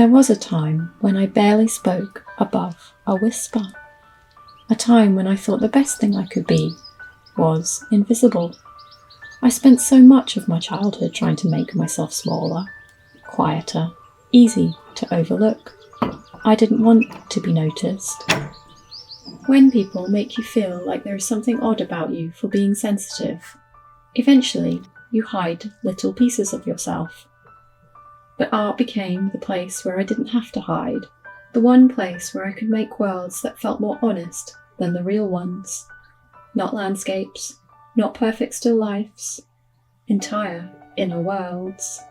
There was a time when I barely spoke above a whisper. A time when I thought the best thing I could be was invisible. I spent so much of my childhood trying to make myself smaller, quieter, easy to overlook. I didn't want to be noticed. When people make you feel like there is something odd about you for being sensitive, eventually you hide little pieces of yourself. But art became the place where I didn't have to hide, the one place where I could make worlds that felt more honest than the real ones. Not landscapes, not perfect still lifes, entire inner worlds.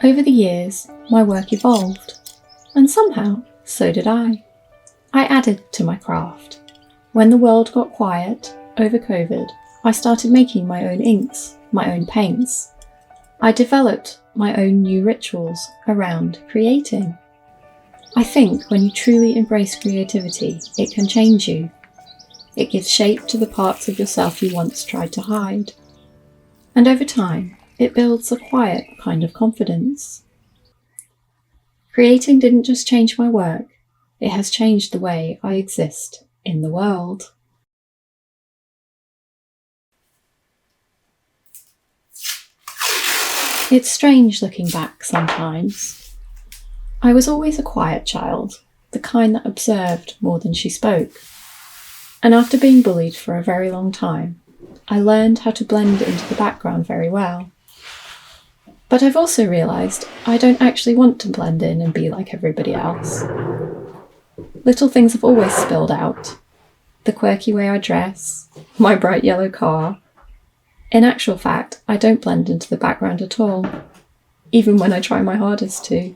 Over the years, my work evolved, and somehow so did I. I added to my craft. When the world got quiet over COVID, I started making my own inks, my own paints. I developed my own new rituals around creating. I think when you truly embrace creativity, it can change you. It gives shape to the parts of yourself you once tried to hide. And over time, it builds a quiet kind of confidence. Creating didn't just change my work, it has changed the way I exist in the world. It's strange looking back sometimes. I was always a quiet child, the kind that observed more than she spoke. And after being bullied for a very long time, I learned how to blend into the background very well. But I've also realised I don't actually want to blend in and be like everybody else. Little things have always spilled out. The quirky way I dress, my bright yellow car. In actual fact, I don't blend into the background at all, even when I try my hardest to.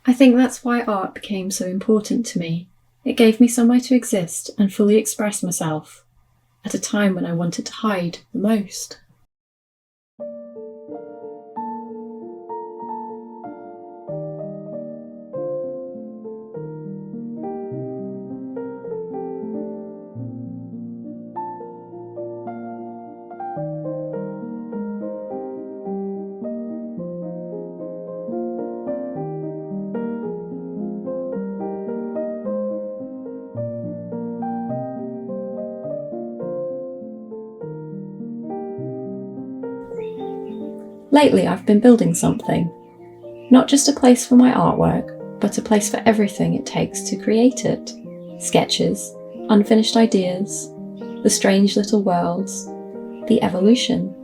I think that's why art became so important to me. It gave me somewhere to exist and fully express myself, at a time when I wanted to hide the most. Lately, I've been building something. Not just a place for my artwork, but a place for everything it takes to create it. Sketches, unfinished ideas, the strange little worlds, the evolution.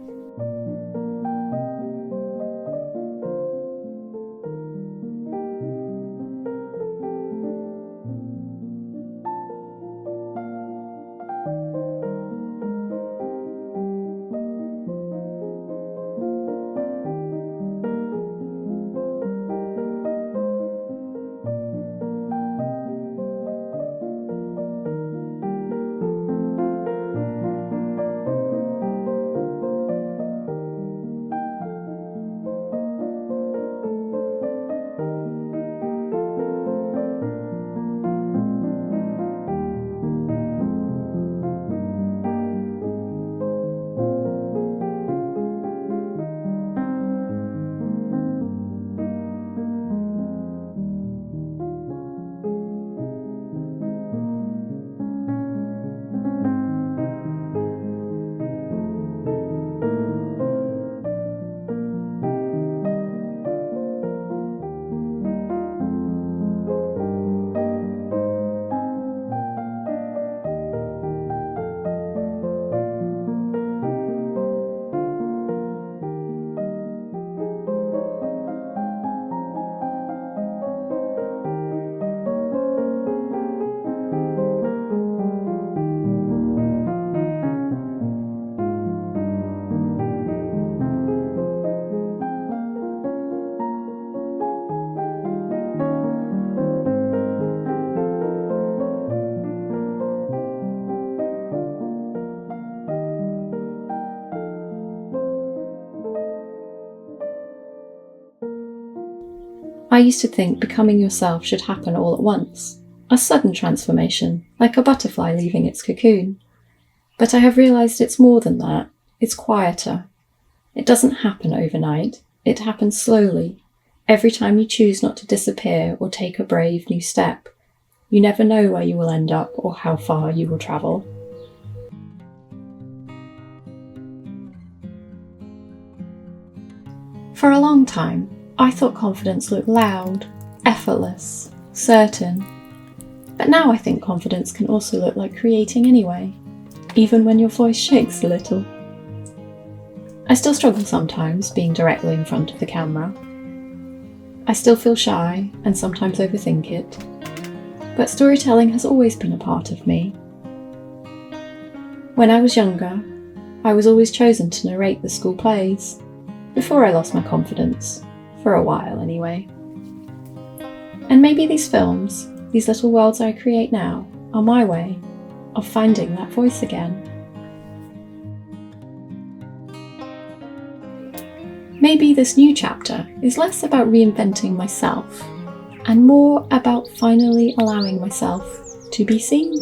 I used to think becoming yourself should happen all at once, a sudden transformation, like a butterfly leaving its cocoon. But I have realised it's more than that. It's quieter. It doesn't happen overnight. It happens slowly. Every time you choose not to disappear or take a brave new step, you never know where you will end up or how far you will travel. For a long time, I thought confidence looked loud, effortless, certain. But now I think confidence can also look like creating anyway, even when your voice shakes a little. I still struggle sometimes being directly in front of the camera. I still feel shy and sometimes overthink it. But storytelling has always been a part of me. When I was younger, I was always chosen to narrate the school plays, before I lost my confidence, for a while anyway. And maybe these films, these little worlds I create now, are my way of finding that voice again. Maybe this new chapter is less about reinventing myself and more about finally allowing myself to be seen.